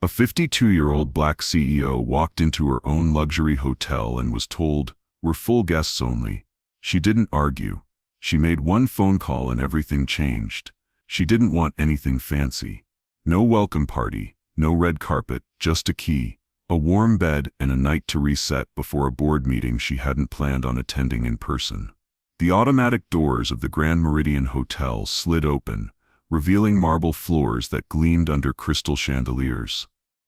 A 52-year-old black CEO walked into her own luxury hotel and was told, "We're full guests only." She didn't argue. She made one phone call and everything changed. She didn't want anything fancy. No welcome party, no red carpet, just a key, a warm bed, and a night to reset before a board meeting she hadn't planned on attending in person. The automatic doors of the Grand Meridian Hotel slid open, revealing marble floors that gleamed under crystal chandeliers.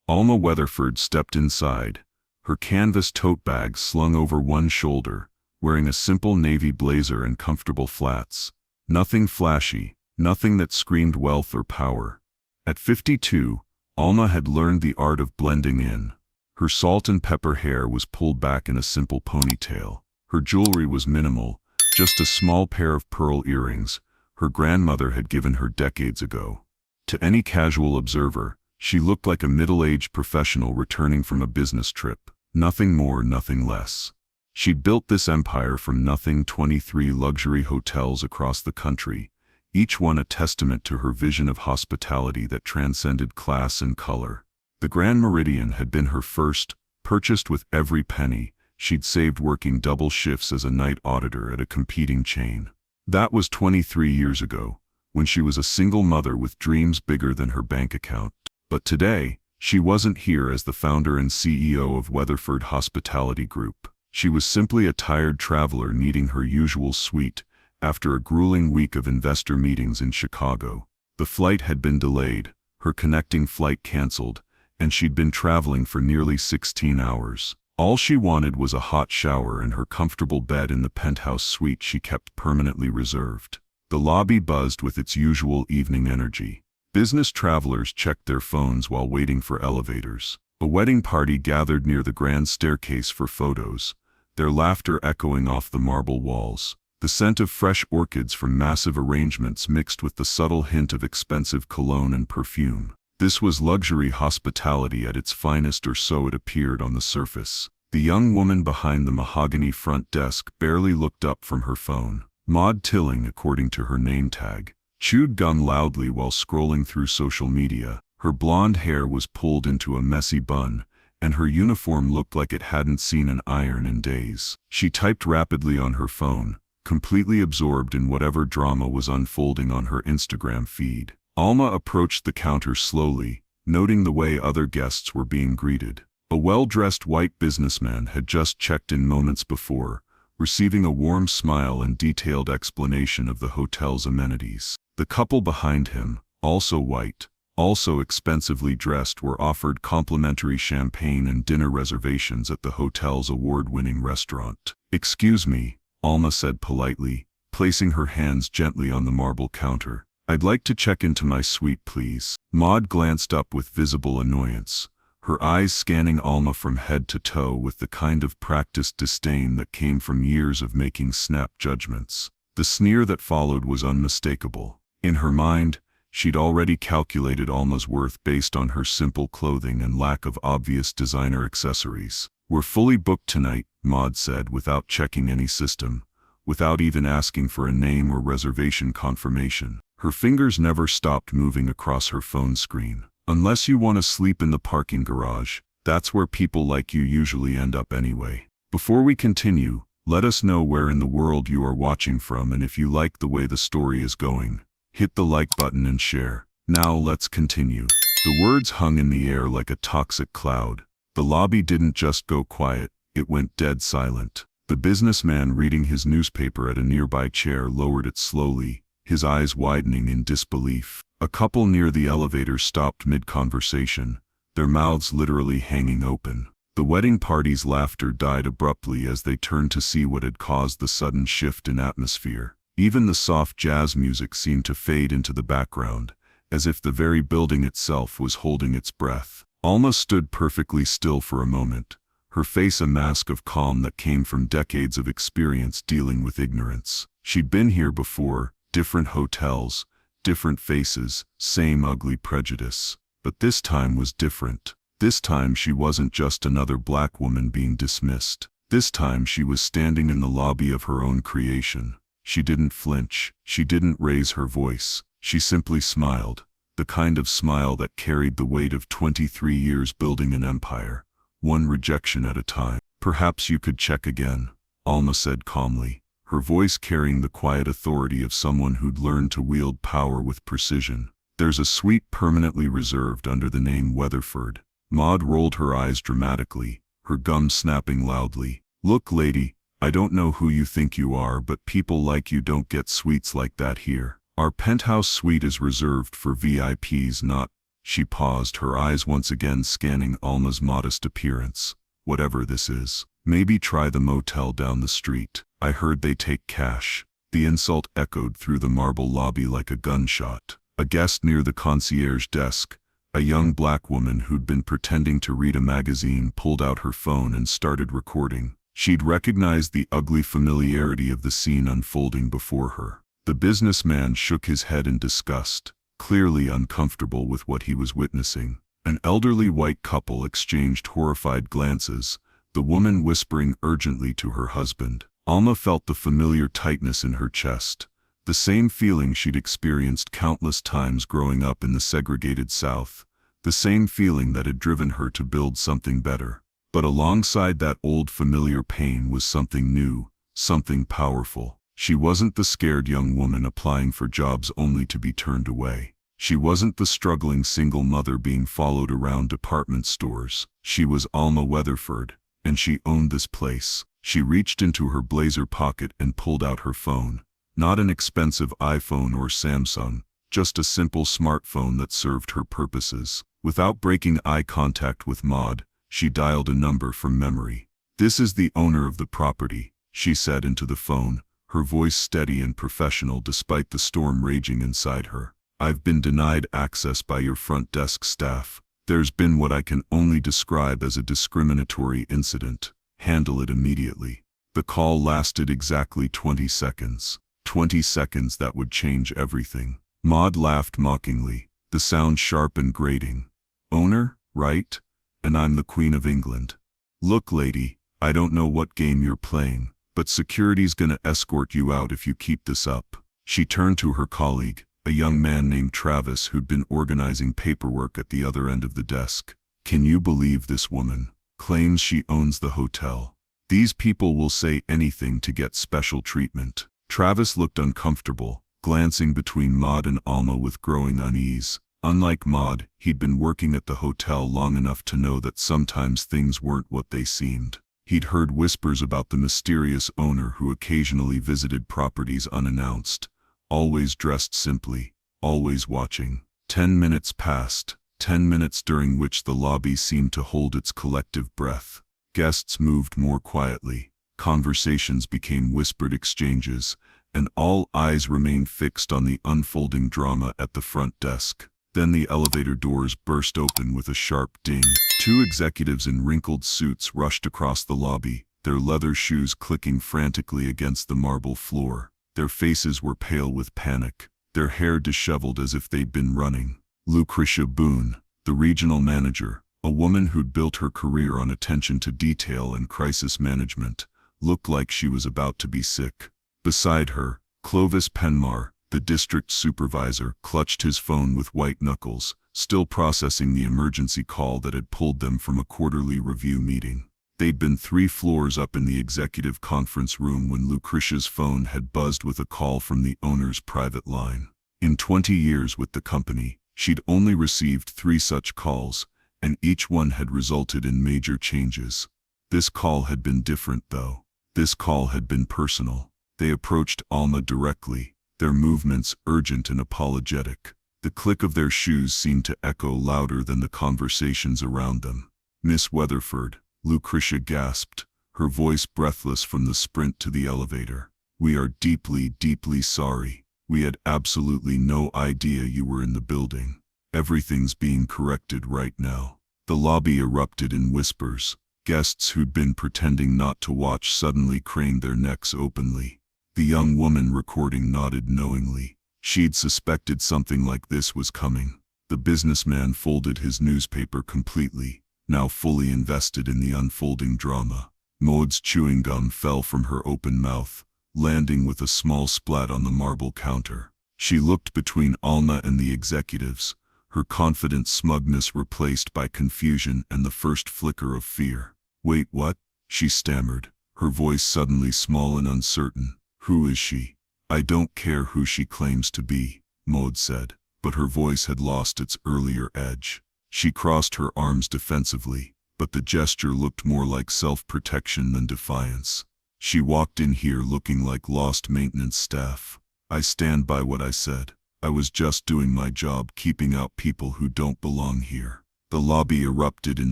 Alma Weatherford stepped inside, her canvas tote bag slung over one shoulder, wearing a simple navy blazer and comfortable flats. Nothing flashy, nothing that screamed wealth or power. At 52, Alma had learned the art of blending in. Her salt and pepper hair was pulled back in a simple ponytail. Her jewelry was minimal, just a small pair of pearl earrings her grandmother had given her decades ago. To any casual observer, she looked like a middle-aged professional returning from a business trip. Nothing more, nothing less. She'd built this empire from nothing, 23 luxury hotels across the country, each one a testament to her vision of hospitality that transcended class and color. The Grand Meridian had been her first, purchased with every penny she'd saved working double shifts as a night auditor at a competing chain. That was 23 years ago, when she was a single mother with dreams bigger than her bank account. But today, she wasn't here as the founder and CEO of Weatherford Hospitality Group. She was simply a tired traveler needing her usual suite after a grueling week of investor meetings in Chicago. The flight had been delayed, her connecting flight canceled, and she'd been traveling for nearly 16 hours. All she wanted was a hot shower and her comfortable bed in the penthouse suite she kept permanently reserved. The lobby buzzed with its usual evening energy. Business travelers checked their phones while waiting for elevators. A wedding party gathered near the grand staircase for photos, their laughter echoing off the marble walls. The scent of fresh orchids from massive arrangements mixed with the subtle hint of expensive cologne and perfume. This was luxury hospitality at its finest, or so it appeared on the surface. The young woman behind the mahogany front desk barely looked up from her phone. Maud Tilling, according to her name tag, chewed gum loudly while scrolling through social media. Her blonde hair was pulled into a messy bun, and her uniform looked like it hadn't seen an iron in days. She typed rapidly on her phone, completely absorbed in whatever drama was unfolding on her Instagram feed. Alma approached the counter slowly, noting the way other guests were being greeted. A well-dressed white businessman had just checked in moments before, receiving a warm smile and detailed explanation of the hotel's amenities. The couple behind him, also white, also expensively dressed, were offered complimentary champagne and dinner reservations at the hotel's award-winning restaurant. "Excuse me," Alma said politely, placing her hands gently on the marble counter. "I'd like to check into my suite, please." Maud glanced up with visible annoyance, her eyes scanning Alma from head to toe with the kind of practiced disdain that came from years of making snap judgments. The sneer that followed was unmistakable. In her mind, she'd already calculated Alma's worth based on her simple clothing and lack of obvious designer accessories. "We're fully booked tonight," Maud said without checking any system, without even asking for a name or reservation confirmation. Her fingers never stopped moving across her phone screen. "Unless you want to sleep in the parking garage, that's where people like you usually end up anyway." Before we continue, let us know where in the world you are watching from, and if you like the way the story is going, hit the like button and share. Now let's continue. The words hung in the air like a toxic cloud. The lobby didn't just go quiet, it went dead silent. The businessman reading his newspaper at a nearby chair lowered it slowly, his eyes widening in disbelief. A couple near the elevator stopped mid-conversation, their mouths literally hanging open. The wedding party's laughter died abruptly as they turned to see what had caused the sudden shift in atmosphere. Even the soft jazz music seemed to fade into the background, as if the very building itself was holding its breath. Alma stood perfectly still for a moment, her face a mask of calm that came from decades of experience dealing with ignorance. She'd been here before, different hotels, different faces, same ugly prejudice. But this time was different. This time she wasn't just another black woman being dismissed. This time she was standing in the lobby of her own creation. She didn't flinch. She didn't raise her voice. She simply smiled. the kind of smile that carried the weight of 23 years building an empire, one rejection at a time. "Perhaps you could check again," Alma said calmly, her voice carrying the quiet authority of someone who'd learned to wield power with precision. "There's a suite permanently reserved under the name Weatherford." Maud rolled her eyes dramatically, her gums snapping loudly. "Look, lady, I don't know who you think you are, but people like you don't get suites like that here. Our penthouse suite is reserved for VIPs, not—" She paused, her eyes once again scanning Alma's modest appearance. "Whatever this is, maybe try the motel down the street. I heard they take cash." The insult echoed through the marble lobby like a gunshot. A guest near the concierge desk, a young black woman who'd been pretending to read a magazine, pulled out her phone and started recording. She'd recognized the ugly familiarity of the scene unfolding before her. The businessman shook his head in disgust, clearly uncomfortable with what he was witnessing. An elderly white couple exchanged horrified glances, the woman whispering urgently to her husband. Alma felt the familiar tightness in her chest, the same feeling she'd experienced countless times growing up in the segregated South, the same feeling that had driven her to build something better. But alongside that old familiar pain was something new, something powerful. She wasn't the scared young woman applying for jobs only to be turned away. She wasn't the struggling single mother being followed around department stores. She was Alma Weatherford, and she owned this place. She reached into her blazer pocket and pulled out her phone. Not an expensive iPhone or Samsung, just a simple smartphone that served her purposes. Without breaking eye contact with Maud, she dialed a number from memory. "This is the owner of the property," she said into the phone, her voice steady and professional despite the storm raging inside her. "I've been denied access by your front desk staff. There's been what I can only describe as a discriminatory incident. Handle it immediately." The call lasted exactly 20 seconds. 20 seconds that would change everything. Maud laughed mockingly, the sound sharp and grating. "Owner, right? And I'm the Queen of England. Look, lady, I don't know what game you're playing, but security's gonna escort you out if you keep this up." She turned to her colleague, a young man named Travis who'd been organizing paperwork at the other end of the desk. "Can you believe this woman? Claims she owns the hotel. These people will say anything to get special treatment." Travis looked uncomfortable, glancing between Maud and Alma with growing unease. Unlike Maud, he'd been working at the hotel long enough to know that sometimes things weren't what they seemed. He'd heard whispers about the mysterious owner who occasionally visited properties unannounced, always dressed simply, always watching. 10 minutes passed, 10 minutes during which the lobby seemed to hold its collective breath. Guests moved more quietly, conversations became whispered exchanges, and all eyes remained fixed on the unfolding drama at the front desk. Then the elevator doors burst open with a sharp ding. Two executives in wrinkled suits rushed across the lobby, their leather shoes clicking frantically against the marble floor. Their faces were pale with panic, their hair disheveled as if they'd been running. Lucretia Boone, the regional manager, a woman who'd built her career on attention to detail and crisis management, looked like she was about to be sick. Beside her, Clovis Penmar, the district supervisor, clutched his phone with white knuckles, still processing the emergency call that had pulled them from a quarterly review meeting. They'd been 3 floors up in the executive conference room when Lucretia's phone had buzzed with a call from the owner's private line. In 20 years with the company, she'd only received 3 such calls, and each one had resulted in major changes. This call had been different, though. This call had been personal. They approached Alma directly, their movements urgent and apologetic. The click of their shoes seemed to echo louder than the conversations around them. "Miss Weatherford," Lucretia gasped, her voice breathless from the sprint to the elevator. "We are deeply, deeply sorry. We had absolutely no idea you were in the building. Everything's being corrected right now." The lobby erupted in whispers. Guests who'd been pretending not to watch suddenly craned their necks openly. The young woman recording nodded knowingly. She'd suspected something like this was coming. The businessman folded his newspaper completely, now fully invested in the unfolding drama. Maud's chewing gum fell from her open mouth, landing with a small splat on the marble counter. She looked between Alma and the executives, her confident smugness replaced by confusion and the first flicker of fear. "Wait, what?" she stammered, her voice suddenly small and uncertain. "Who is she?" "I don't care who she claims to be," Maud said, but her voice had lost its earlier edge. She crossed her arms defensively, but the gesture looked more like self-protection than defiance. "She walked in here looking like lost maintenance staff. I stand by what I said. I was just doing my job, keeping out people who don't belong here." The lobby erupted in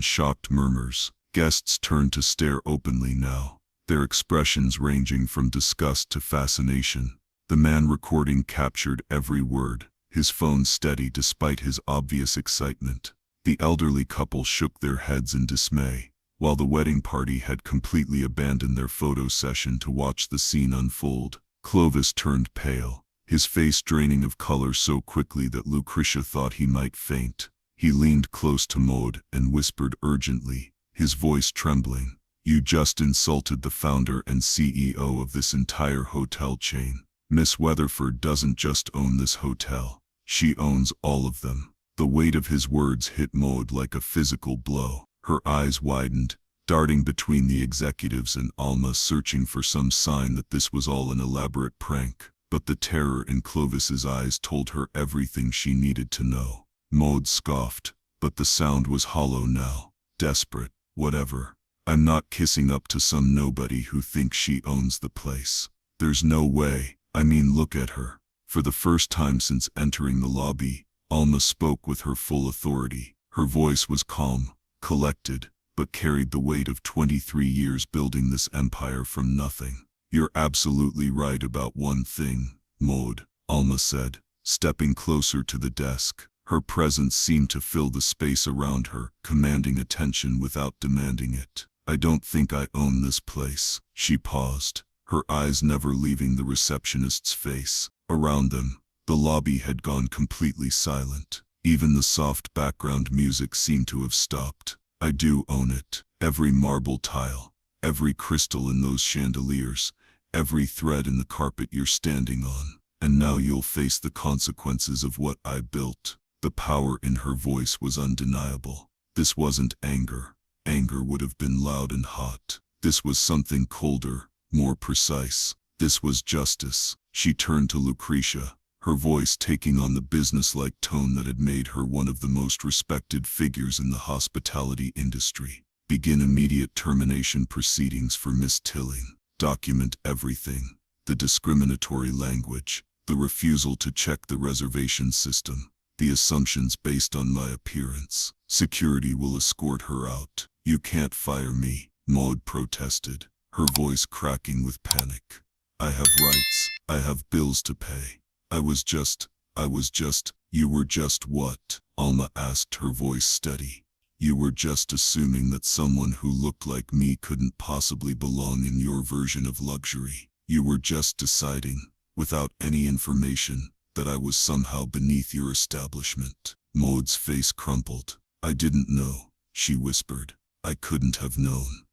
shocked murmurs. Guests turned to stare openly now, their expressions ranging from disgust to fascination. The man recording captured every word, his phone steady despite his obvious excitement. The elderly couple shook their heads in dismay, while the wedding party had completely abandoned their photo session to watch the scene unfold. Clovis turned pale, his face draining of color so quickly that Lucretia thought he might faint. He leaned close to Maud and whispered urgently, his voice trembling, "You just insulted the founder and CEO of this entire hotel chain. Miss Weatherford doesn't just own this hotel. She owns all of them." The weight of his words hit Maud like a physical blow. Her eyes widened, darting between the executives and Alma, searching for some sign that this was all an elaborate prank. But the terror in Clovis's eyes told her everything she needed to know. Maud scoffed, but the sound was hollow now. "Desperate, whatever. I'm not kissing up to some nobody who thinks she owns the place. There's no way. I mean, look at her." For the first time since entering the lobby, Alma spoke with her full authority. Her voice was calm, collected, but carried the weight of 23 years building this empire from nothing. "You're absolutely right about one thing, Maud," Alma said, stepping closer to the desk. Her presence seemed to fill the space around her, commanding attention without demanding it. "I don't think I own this place." She paused, her eyes never leaving the receptionist's face. Around them, the lobby had gone completely silent. Even the soft background music seemed to have stopped. "I do own it. Every marble tile, every crystal in those chandeliers, every thread in the carpet you're standing on. And now you'll face the consequences of what I built." The power in her voice was undeniable. This wasn't anger. Anger would have been loud and hot. This was something colder, more precise. This was justice. She turned to Lucretia, her voice taking on the businesslike tone that had made her one of the most respected figures in the hospitality industry. "Begin immediate termination proceedings for Miss Tilling. Document everything. The discriminatory language, the refusal to check the reservation system, the assumptions based on my appearance. Security will escort her out." "You can't fire me," Maud protested, her voice cracking with panic. "I have rights. I have bills to pay. I was just, "You were just what?" Alma asked, her voice steady. "You were just assuming that someone who looked like me couldn't possibly belong in your version of luxury. You were just deciding, without any information, that I was somehow beneath your establishment." Maud's face crumpled. "I didn't know," she whispered. "I couldn't have known."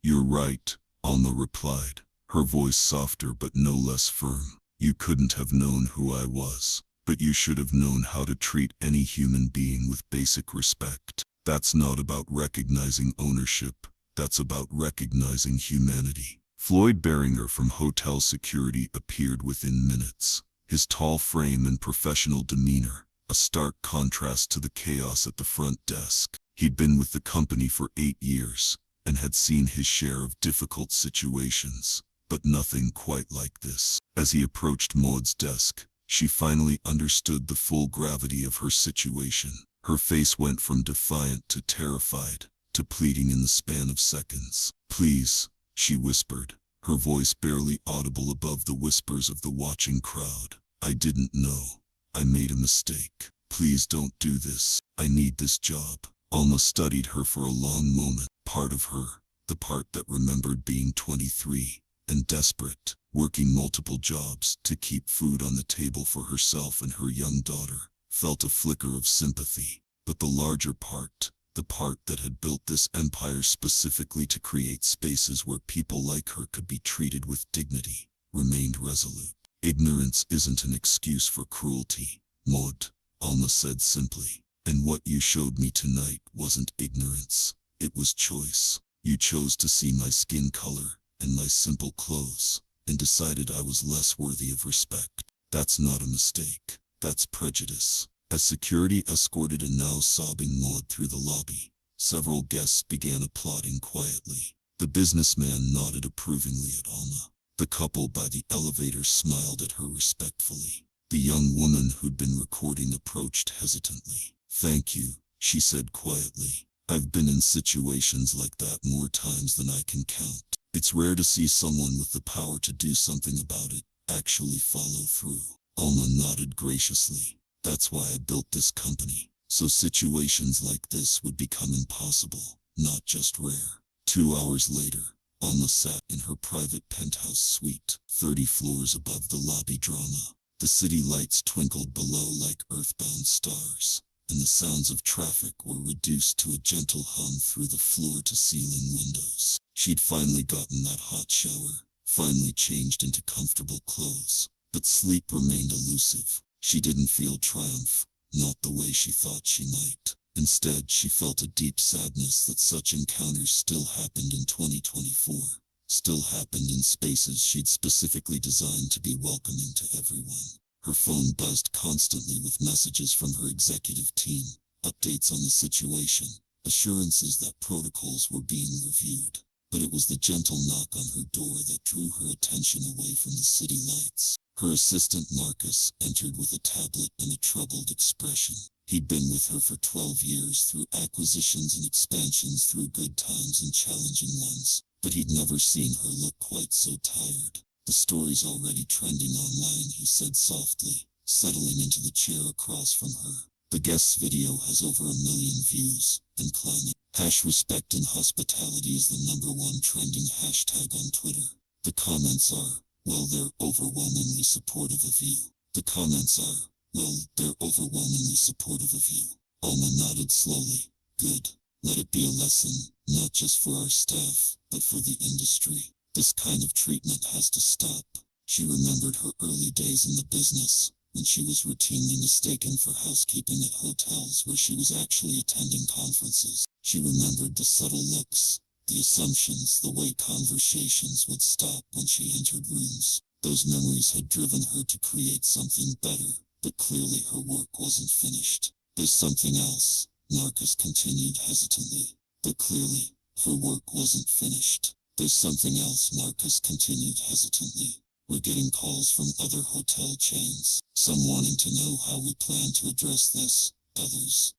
"You're right," Alma replied, her voice softer but no less firm. "You couldn't have known who I was, but you should have known how to treat any human being with basic respect. That's not about recognizing ownership, that's about recognizing humanity." Floyd Beringer from hotel security appeared within minutes, his tall frame and professional demeanor a stark contrast to the chaos at the front desk. He'd been with the company for 8 years, and had seen his share of difficult situations, but nothing quite like this. As he approached Maud's desk, she finally understood the full gravity of her situation. Her face went from defiant to terrified, to pleading in the span of seconds. "Please," she whispered, her voice barely audible above the whispers of the watching crowd. "I didn't know. I made a mistake. Please don't do this. I need this job." Alma studied her for a long moment. Part of her, the part that remembered being 23, and desperate, working multiple jobs to keep food on the table for herself and her young daughter, felt a flicker of sympathy. But the larger part, the part that had built this empire specifically to create spaces where people like her could be treated with dignity, remained resolute. "Ignorance isn't an excuse for cruelty, Maud," Alma said simply. And what you showed me tonight wasn't ignorance. It was choice. You chose to see my skin color and my simple clothes and decided I was less worthy of respect. That's not a mistake. That's prejudice. As security escorted a now sobbing Maud through the lobby, several guests began applauding quietly. The businessman nodded approvingly at Alma. The couple by the elevator smiled at her respectfully. The young woman who'd been recording approached hesitantly. "Thank you," she said quietly. "I've been in situations like that more times than I can count. It's rare to see someone with the power to do something about it actually follow through." Alma nodded graciously. "That's why I built this company, so situations like this would become impossible, not just rare." 2 hours later, Alma sat in her private penthouse suite, 30 floors above the lobby drama. The city lights twinkled below like earthbound stars, and the sounds of traffic were reduced to a gentle hum through the floor-to-ceiling windows. She'd finally gotten that hot shower, finally changed into comfortable clothes, but sleep remained elusive. She didn't feel triumph, not the way she thought she might. Instead, she felt a deep sadness that such encounters still happened in 2024, still happened in spaces she'd specifically designed to be welcoming to everyone. Her phone buzzed constantly with messages from her executive team, updates on the situation, assurances that protocols were being reviewed. But it was the gentle knock on her door that drew her attention away from the city lights. Her assistant Marcus entered with a tablet and a troubled expression. He'd been with her for 12 years through acquisitions and expansions, through good times and challenging ones, but he'd never seen her look quite so tired. "The story's already trending online," he said softly, settling into the chair across from her. "The guest's video has over 1 million views, and climbing. #respect and hospitality is the #1 trending hashtag on Twitter. The comments are, well, they're overwhelmingly supportive of you. The comments are, well, they're overwhelmingly supportive of you." Alma nodded slowly. "Good. Let it be a lesson, not just for our staff, but for the industry. This kind of treatment has to stop." She remembered her early days in the business, when she was routinely mistaken for housekeeping at hotels where she was actually attending conferences. She remembered the subtle looks, the assumptions, the way conversations would stop when she entered rooms. Those memories had driven her to create something better, but clearly her work wasn't finished. "There's something else," Marcus continued hesitantly. But clearly, her work wasn't finished. "There's something else," Marcus continued hesitantly. "We're getting calls from other hotel chains, some wanting to know how we plan to address this, others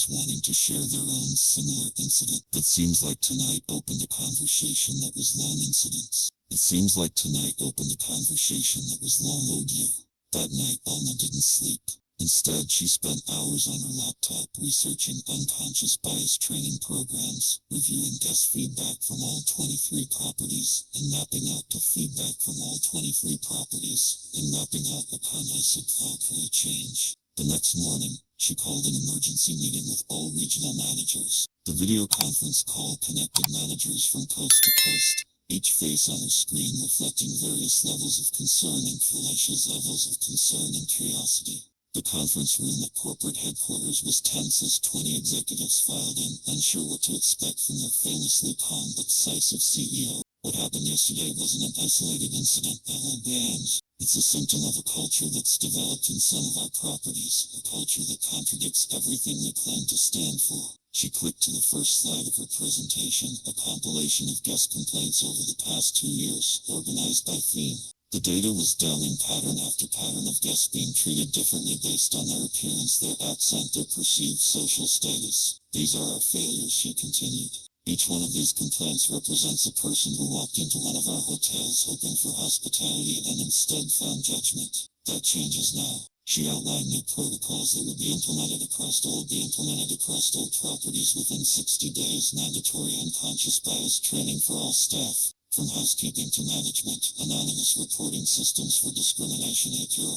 wanting to share their own similar incident. It seems like tonight opened a conversation that was long incidents. It seems like tonight opened a conversation that was long overdue." That night, Alma didn't sleep. Instead, she spent hours on her laptop researching unconscious bias training programs, reviewing guest feedback from all 23 properties, and mapping out the feedback from all 23 properties, and mapping out a cohesive path for a change. The next morning, she called an emergency meeting with all regional managers. The video conference call connected managers from coast to coast, each face on her screen reflecting various levels of concern and fallacious levels of concern and curiosity. The conference room at corporate headquarters was tense as 20 executives filed in, unsure what to expect from their famously calm but decisive CEO. "What happened yesterday wasn't an isolated incident," Ellen began. "It's a symptom of a culture that's developed in some of our properties, a culture that contradicts everything we claim to stand for." She clicked to the first slide of her presentation, a compilation of guest complaints over the past 2 years, organized by theme. The data was damning, pattern after pattern of guests being treated differently based on their appearance, their accent, their perceived social status. "These are our failures," she continued. "Each one of these complaints represents a person who walked into one of our hotels hoping for hospitality and instead found judgment. That changes now." She outlined new protocols that would be implemented across all properties within 60 days, mandatory unconscious bias training for all staff, from housekeeping to management, anonymous reporting systems for discrimination,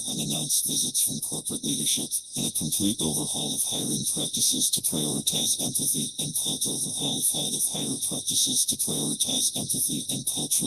unannounced visits from corporate leadership, and a complete overhaul of hiring practices to prioritize empathy and cultural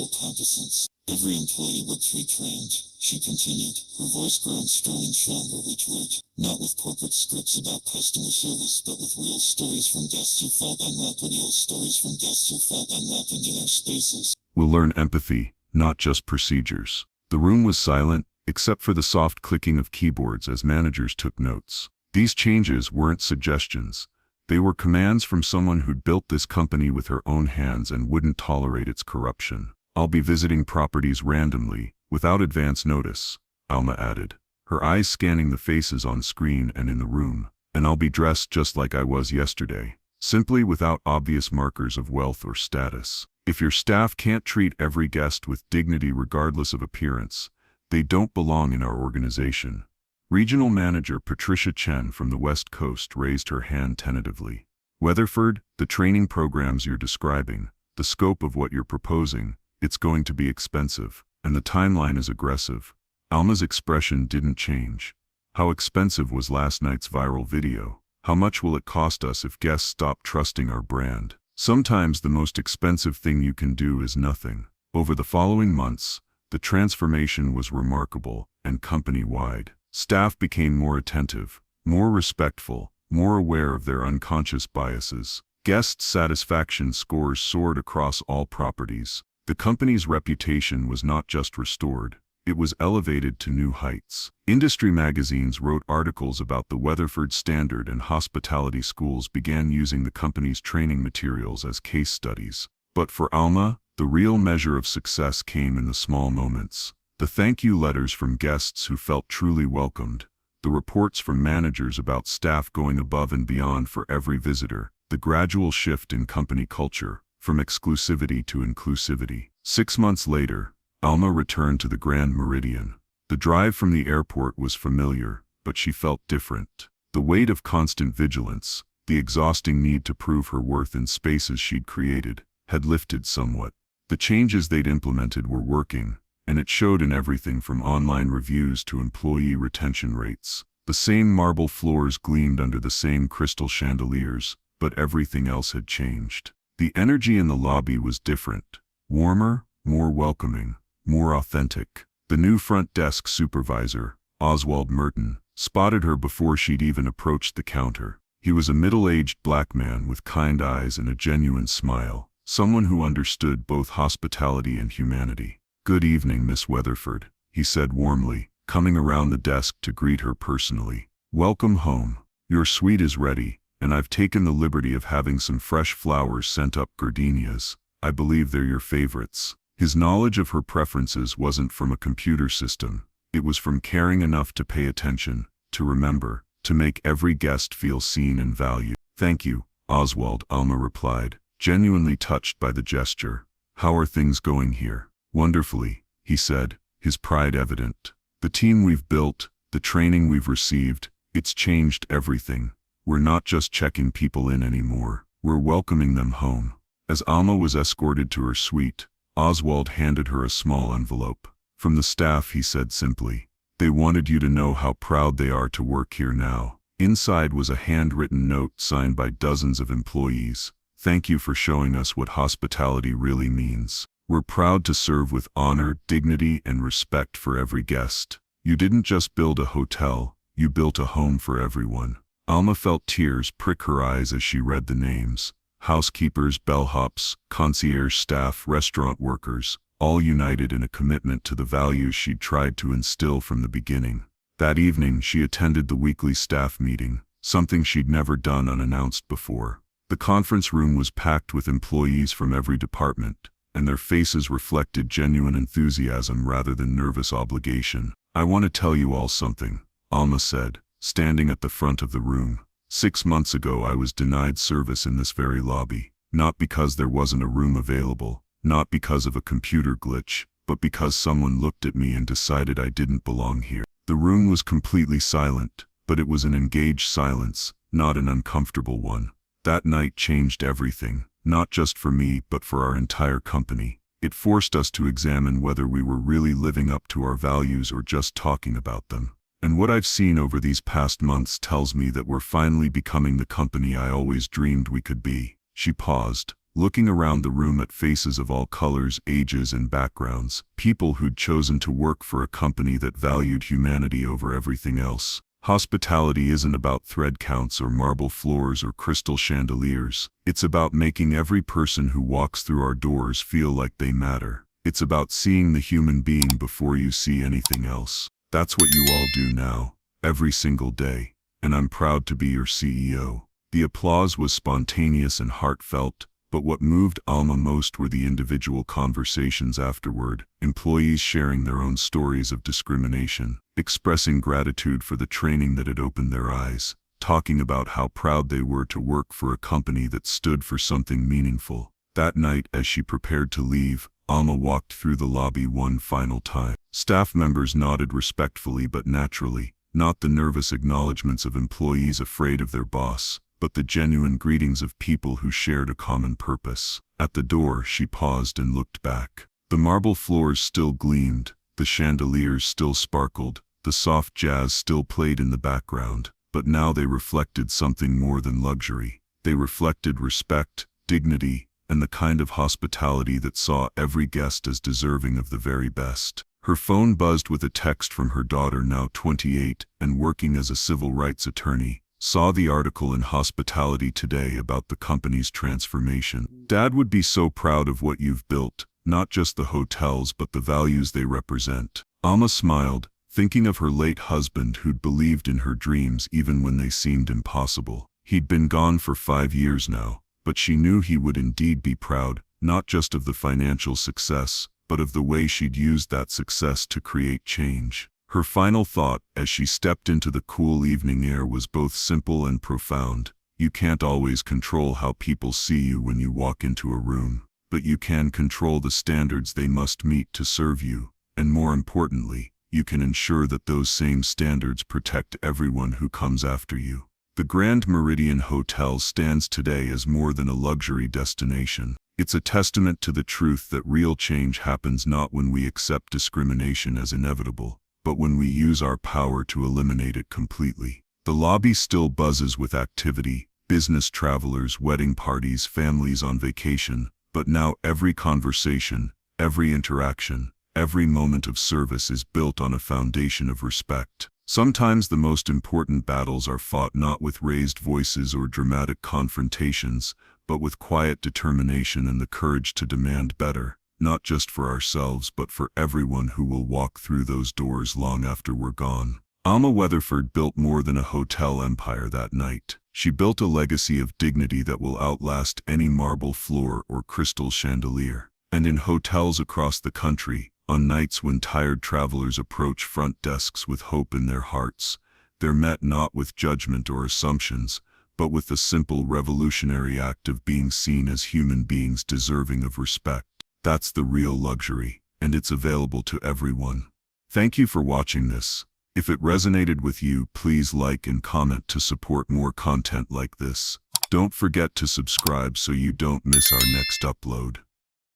competence. Every employee looked retrained. She continued, her voice growing strong and stronger each week. Not with corporate scripts about customer service, but with real stories from guests who felt unwrapped, real stories from guests who felt unwrapped in their spaces. We'll learn empathy, not just procedures. The room was silent, except for the soft clicking of keyboards as managers took notes. These changes weren't suggestions. They were commands from someone who'd built this company with her own hands and wouldn't tolerate its corruption. I'll be visiting properties randomly, without advance notice, Alma added, her eyes scanning the faces on screen and in the room. And I'll be dressed just like I was yesterday, simply without obvious markers of wealth or status. If your staff can't treat every guest with dignity regardless of appearance, they don't belong in our organization. Regional Manager Patricia Chen from the West Coast raised her hand tentatively. Weatherford, the training programs you're describing, the scope of what you're proposing, it's going to be expensive, and the timeline is aggressive. Alma's expression didn't change. How expensive was last night's viral video? How much will it cost us if guests stop trusting our brand? Sometimes the most expensive thing you can do is nothing. Over the following months, the transformation was remarkable and company-wide. Staff became more attentive, more respectful, more aware of their unconscious biases. Guest satisfaction scores soared across all properties. The company's reputation was not just restored, it was elevated to new heights. Industry magazines wrote articles about the Weatherford Standard, and hospitality schools began using the company's training materials as case studies. But for Alma, the real measure of success came in the small moments. The thank you letters from guests who felt truly welcomed, the reports from managers about staff going above and beyond for every visitor, the gradual shift in company culture, from exclusivity to inclusivity. 6 months later, Alma returned to the Grand Meridian. The drive from the airport was familiar, but she felt different. The weight of constant vigilance, the exhausting need to prove her worth in spaces she'd created, had lifted somewhat. The changes they'd implemented were working, and it showed in everything from online reviews to employee retention rates. The same marble floors gleamed under the same crystal chandeliers, but everything else had changed. The energy in the lobby was different, warmer, more welcoming, more authentic. The new front desk supervisor, Oswald Merton, spotted her before she'd even approached the counter. He was a middle-aged black man with kind eyes and a genuine smile, someone who understood both hospitality and humanity. "Good evening, Miss Weatherford," he said warmly, coming around the desk to greet her personally. "Welcome home. Your suite is ready, and I've taken the liberty of having some fresh flowers sent up, gardenias. I believe they're your favorites." His knowledge of her preferences wasn't from a computer system. It was from caring enough to pay attention, to remember, to make every guest feel seen and valued. "Thank you, Oswald," Alma replied, genuinely touched by the gesture. "How are things going here?" "Wonderfully," he said, his pride evident. "The team we've built, the training we've received, it's changed everything. We're not just checking people in anymore, we're welcoming them home." As Alma was escorted to her suite, Oswald handed her a small envelope. "From the staff," he said simply. "They wanted you to know how proud they are to work here now." Inside was a handwritten note signed by dozens of employees. "Thank you for showing us what hospitality really means. We're proud to serve with honor, dignity, and respect for every guest. You didn't just build a hotel, you built a home for everyone." Alma felt tears prick her eyes as she read the names. Housekeepers, bellhops, concierge staff, restaurant workers, all united in a commitment to the values she'd tried to instill from the beginning. That evening she attended the weekly staff meeting, something she'd never done unannounced before. The conference room was packed with employees from every department, and their faces reflected genuine enthusiasm rather than nervous obligation. "I want to tell you all something," Alma said, standing at the front of the room. 6 months ago I was denied service in this very lobby, not because there wasn't a room available, not because of a computer glitch, but because someone looked at me and decided I didn't belong here. The room was completely silent, but it was an engaged silence, not an uncomfortable one. That night changed everything, not just for me but for our entire company. It forced us to examine whether we were really living up to our values or just talking about them. And what I've seen over these past months tells me that we're finally becoming the company I always dreamed we could be." She paused, looking around the room at faces of all colors, ages, and backgrounds, people who'd chosen to work for a company that valued humanity over everything else. Hospitality isn't about thread counts or marble floors or crystal chandeliers. It's about making every person who walks through our doors feel like they matter. It's about seeing the human being before you see anything else. That's what you all do now, every single day, and I'm proud to be your CEO. The applause was spontaneous and heartfelt, but what moved Alma most were the individual conversations afterward, employees sharing their own stories of discrimination, expressing gratitude for the training that had opened their eyes, talking about how proud they were to work for a company that stood for something meaningful. That night, as she prepared to leave, Alma walked through the lobby one final time. Staff members nodded respectfully but naturally, not the nervous acknowledgments of employees afraid of their boss, but the genuine greetings of people who shared a common purpose. At the door, she paused and looked back. The marble floors still gleamed, the chandeliers still sparkled, the soft jazz still played in the background, but now they reflected something more than luxury. They reflected respect, dignity, and the kind of hospitality that saw every guest as deserving of the very best. Her phone buzzed with a text from her daughter, now 28 and working as a civil rights attorney. Saw the article in Hospitality Today about the company's transformation. Dad would be so proud of what you've built, not just the hotels but the values they represent. Alma smiled, thinking of her late husband who'd believed in her dreams even when they seemed impossible. He'd been gone for 5 years now, but she knew he would indeed be proud, not just of the financial success, but of the way she'd used that success to create change. Her final thought, as she stepped into the cool evening air, was both simple and profound. You can't always control how people see you when you walk into a room, but you can control the standards they must meet to serve you, and more importantly, you can ensure that those same standards protect everyone who comes after you. The Grand Meridian Hotel stands today as more than a luxury destination. It's a testament to the truth that real change happens not when we accept discrimination as inevitable, but when we use our power to eliminate it completely. The lobby still buzzes with activity, business travelers, wedding parties, families on vacation, but now every conversation, every interaction, every moment of service is built on a foundation of respect. Sometimes the most important battles are fought not with raised voices or dramatic confrontations, but with quiet determination and the courage to demand better, not just for ourselves but for everyone who will walk through those doors long after we're gone. Alma Weatherford built more than a hotel empire that night. She built a legacy of dignity that will outlast any marble floor or crystal chandelier. And in hotels across the country, on nights when tired travelers approach front desks with hope in their hearts, they're met not with judgment or assumptions, but with the simple revolutionary act of being seen as human beings deserving of respect. That's the real luxury, and it's available to everyone. Thank you for watching this. If it resonated with you, please like and comment to support more content like this. Don't forget to subscribe so you don't miss our next upload.